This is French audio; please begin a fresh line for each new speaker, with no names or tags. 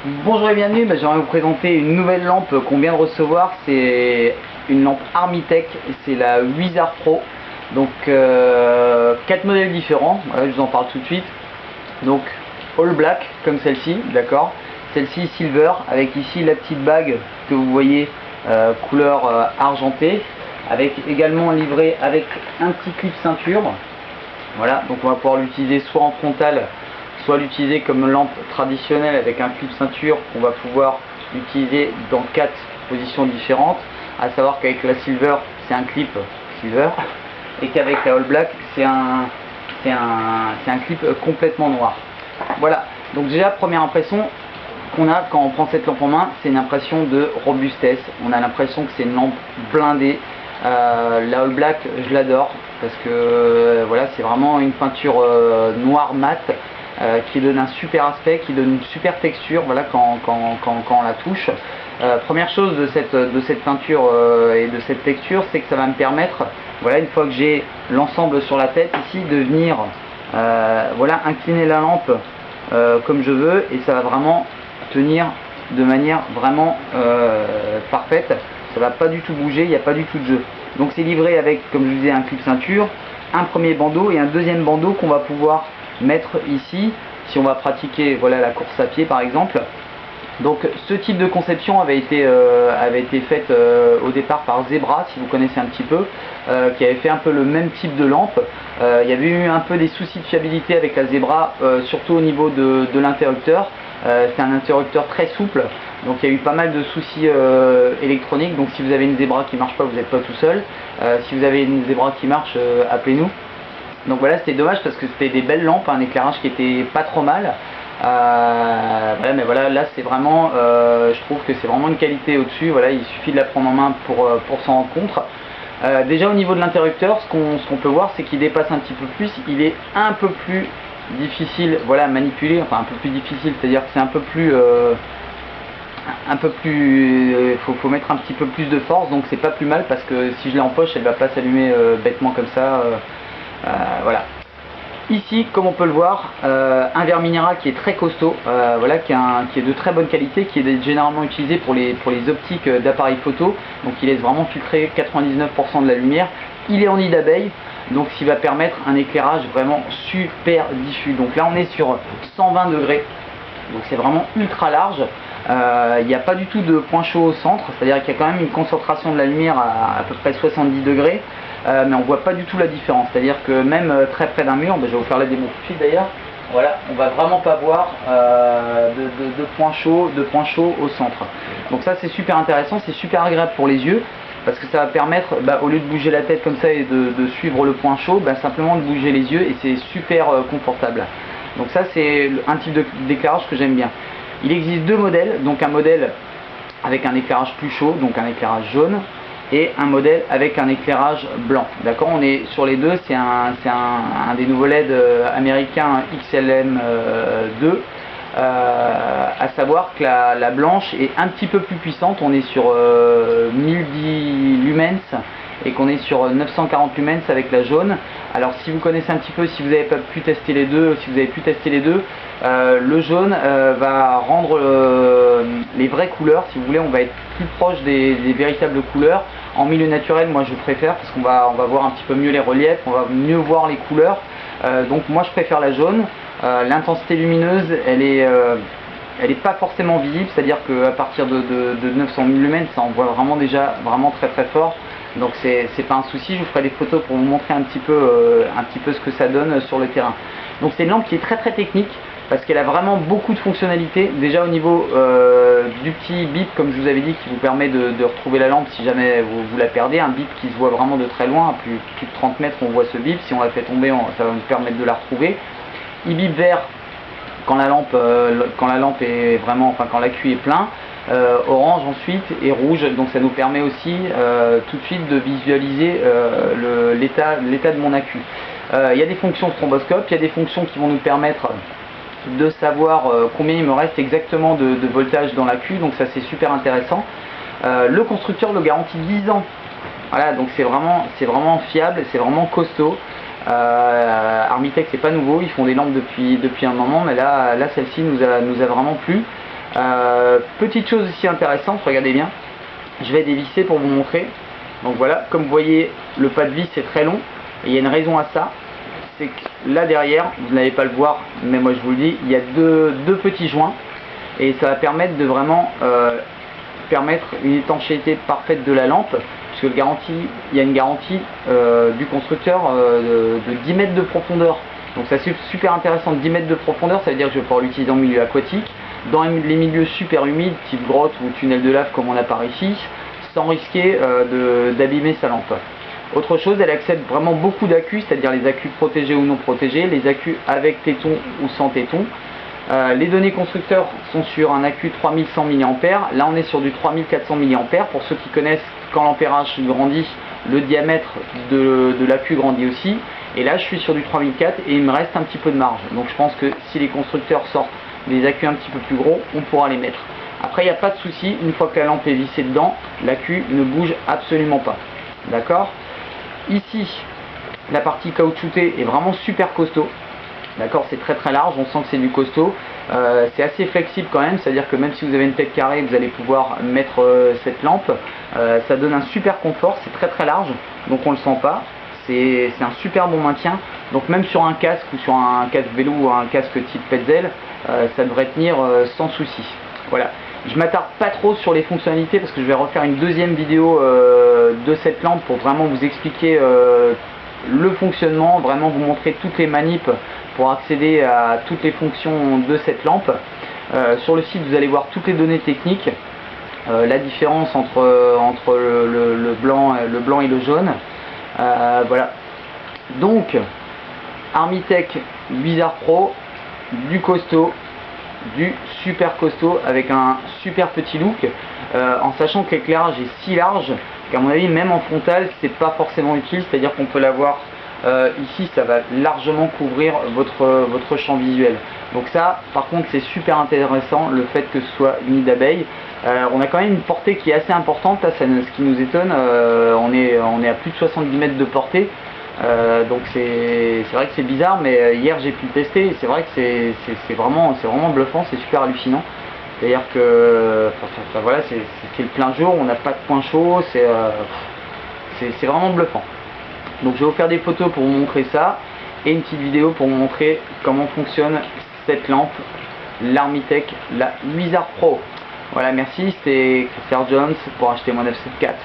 Bonjour et bienvenue, j'aimerais vous présenter une nouvelle lampe qu'on vient de recevoir. C'est une lampe Armitech, c'est la Wizard Pro. Donc 4 modèles différents, voilà, je vous en parle tout de suite. Donc all black comme celle-ci, d'accord. Celle-ci silver avec ici la petite bague que vous voyez couleur argentée, avec également livré avec un petit clip ceinture. Voilà, donc on va pouvoir l'utiliser soit en frontal, soit l'utiliser comme lampe traditionnelle avec un clip ceinture qu'on va pouvoir utiliser dans 4 positions différentes. À savoir qu'avec la silver c'est un clip silver et qu'avec la all black c'est un clip complètement noir. Voilà, donc déjà première impression qu'on a quand on prend cette lampe en main, c'est une impression de robustesse. On a l'impression que c'est une lampe blindée. La all black je l'adore parce que voilà, c'est vraiment une peinture noire mat qui donne un super aspect, qui donne une super texture, voilà, quand on la touche. Première chose de cette peinture et de cette texture, c'est que ça va me permettre, voilà, une fois que j'ai l'ensemble sur la tête ici, de venir voilà, incliner la lampe comme je veux, et ça va vraiment tenir de manière vraiment parfaite. Ça va pas du tout bouger, il n'y a pas du tout de jeu. Donc c'est livré avec, comme je vous disais, un clip ceinture, un premier bandeau et un deuxième bandeau qu'on va pouvoir mettre ici si on va pratiquer, voilà, la course à pied par exemple. Donc ce type de conception avait été faite au départ par Zebra, si vous connaissez un petit peu, qui avait fait un peu le même type de lampe. Il y avait eu un peu des soucis de fiabilité avec la Zebra, surtout au niveau de l'interrupteur. C'est un interrupteur très souple, donc il y a eu pas mal de soucis électroniques. Donc si vous avez une Zebra qui marche pas, vous n'êtes pas tout seul. Si vous avez une Zebra qui marche, appelez-nous. Donc voilà, c'était dommage parce que c'était des belles lampes, un éclairage qui était pas trop mal. Voilà, mais voilà, là c'est vraiment, je trouve que c'est vraiment une qualité au-dessus. Voilà, il suffit de la prendre en main pour s'en rendre compte. Déjà au niveau de l'interrupteur, ce qu'on peut voir, c'est qu'il dépasse un petit peu plus. Il est un peu plus difficile, voilà, à manipuler, enfin un peu plus difficile, c'est-à-dire que c'est un peu plus faut mettre un petit peu plus de force, donc c'est pas plus mal parce que si je l'ai en poche, elle va pas s'allumer bêtement comme ça. Voilà. Ici, comme on peut le voir, un verre minéral qui est très costaud, voilà, qui est de très bonne qualité, qui est généralement utilisé pour les optiques d'appareils photo, donc il laisse vraiment filtrer 99% de la lumière. Il est en nid d'abeille, donc ce qui va permettre un éclairage vraiment super diffus. Donc là on est sur 120 degrés, donc c'est vraiment ultra large. Il n'y a pas du tout de point chaud au centre, c'est-à-dire qu'il y a quand même une concentration de la lumière à peu près 70 degrés. Mais on voit pas du tout la différence, c'est-à-dire que même très près d'un mur, je vais vous faire la démo tout de suite d'ailleurs, voilà, on va vraiment pas voir de point chaud au centre. Donc ça c'est super intéressant, c'est super agréable pour les yeux, parce que ça va permettre, au lieu de bouger la tête comme ça et de suivre le point chaud, simplement de bouger les yeux, et c'est super confortable. Donc ça c'est un type d'éclairage que j'aime bien. Il existe deux modèles, donc un modèle avec un éclairage plus chaud, donc un éclairage jaune, et un modèle avec un éclairage blanc. D'accord, on est sur les deux, c'est un des nouveaux LED américains XLM2. À savoir que la blanche est un petit peu plus puissante, on est sur 1010 lumens et qu'on est sur 940 lumens avec la jaune. Alors si vous connaissez un petit peu, si vous n'avez pas pu tester les deux, le jaune va rendre les vraies couleurs, si vous voulez, on va être plus proche des véritables couleurs. En milieu naturel, moi je préfère parce qu'on va voir un petit peu mieux les reliefs, on va mieux voir les couleurs. Donc moi je préfère la jaune. L'intensité lumineuse, elle est pas forcément visible, c'est-à-dire qu'à partir de 900 lumens, ça on voit vraiment déjà vraiment très très fort. Donc c'est pas un souci, je vous ferai des photos pour vous montrer un petit peu ce que ça donne sur le terrain. Donc c'est une lampe qui est très très technique parce qu'elle a vraiment beaucoup de fonctionnalités. Déjà au niveau du petit bip, comme je vous avais dit, qui vous permet de retrouver la lampe si jamais vous la perdez, un bip qui se voit vraiment de très loin, à plus de 30 mètres on voit ce bip, si on la fait tomber ça va nous permettre de la retrouver. Il bip vert quand la lampe est vraiment, enfin quand l'accu est plein, orange ensuite et rouge, donc ça nous permet aussi tout de suite de visualiser l'état de mon accu. Il y a des fonctions stroboscope, il y a des fonctions qui vont nous permettre de savoir combien il me reste exactement de voltage dans l'accu, donc ça c'est super intéressant. Le constructeur le garantit 10 ans, voilà, donc c'est vraiment fiable, c'est vraiment costaud. Armitech c'est pas nouveau, ils font des lampes depuis un moment, mais là celle-ci nous a vraiment plu. Petite chose aussi intéressante, regardez bien, je vais dévisser pour vous montrer. Donc voilà, comme vous voyez, le pas de vis est très long et il y a une raison à ça, c'est que là derrière, vous n'allez pas le voir, mais moi je vous le dis, il y a deux petits joints et ça va permettre de vraiment permettre une étanchéité parfaite de la lampe, puisque il y a une garantie du constructeur de 10 mètres de profondeur. Donc ça c'est super intéressant, 10 mètres de profondeur, ça veut dire que je vais pouvoir l'utiliser en milieu aquatique, dans les milieux super humides, type grotte ou tunnel de lave comme on a par ici, sans risquer d'abîmer sa lampe. Autre chose, elle accepte vraiment beaucoup d'accus, c'est-à-dire les accus protégés ou non protégés, les accus avec téton ou sans téton. Les données constructeurs sont sur un accu 3100 mAh, là on est sur du 3400 mAh. Pour ceux qui connaissent, quand l'ampérage grandit, le diamètre de l'accu grandit aussi. Et là je suis sur du 3004 et il me reste un petit peu de marge. Donc je pense que si les constructeurs sortent des accus un petit peu plus gros, on pourra les mettre. Après il n'y a pas de souci, une fois que la lampe est vissée dedans, l'accu ne bouge absolument pas. D'accord? Ici, la partie caoutchoutée est vraiment super costaud. D'accord, c'est très très large, on sent que c'est du costaud. C'est assez flexible quand même, c'est à dire que même si vous avez une tête carrée, vous allez pouvoir mettre cette lampe. Ça donne un super confort, c'est très très large, donc on le sent pas. C'est un super bon maintien. Donc même sur un casque ou sur un casque vélo ou un casque type Petzl, ça devrait tenir sans souci. Voilà. Je m'attarde pas trop sur les fonctionnalités parce que je vais refaire une deuxième vidéo de cette lampe pour vraiment vous expliquer le fonctionnement, vraiment vous montrer toutes les manips pour accéder à toutes les fonctions de cette lampe. Sur le site vous allez voir toutes les données techniques, la différence entre le blanc et le jaune. Voilà. Donc Armitech Wizard Pro, du costaud, du super costaud avec un super petit look, en sachant que l'éclairage est si large qu'à mon avis même en frontal c'est pas forcément utile, c'est à dire qu'on peut l'avoir ici, ça va largement couvrir votre champ visuel. Donc ça par contre c'est super intéressant, le fait que ce soit une nid d'abeille. On a quand même une portée qui est assez importante, là, ce qui nous étonne, on est à plus de 70 mètres de portée. Donc c'est vrai que c'est bizarre, mais hier j'ai pu le tester et c'est vrai que c'est vraiment bluffant, c'est super hallucinant. C'est-à-dire que voilà, c'est le plein jour, on n'a pas de point chaud, c'est vraiment bluffant. Donc je vais vous faire des photos pour vous montrer ça et une petite vidéo pour vous montrer comment fonctionne cette lampe, l'Armitech, la Wizard Pro. Voilà, merci, c'était Christopher Jones pour acheter mon 974.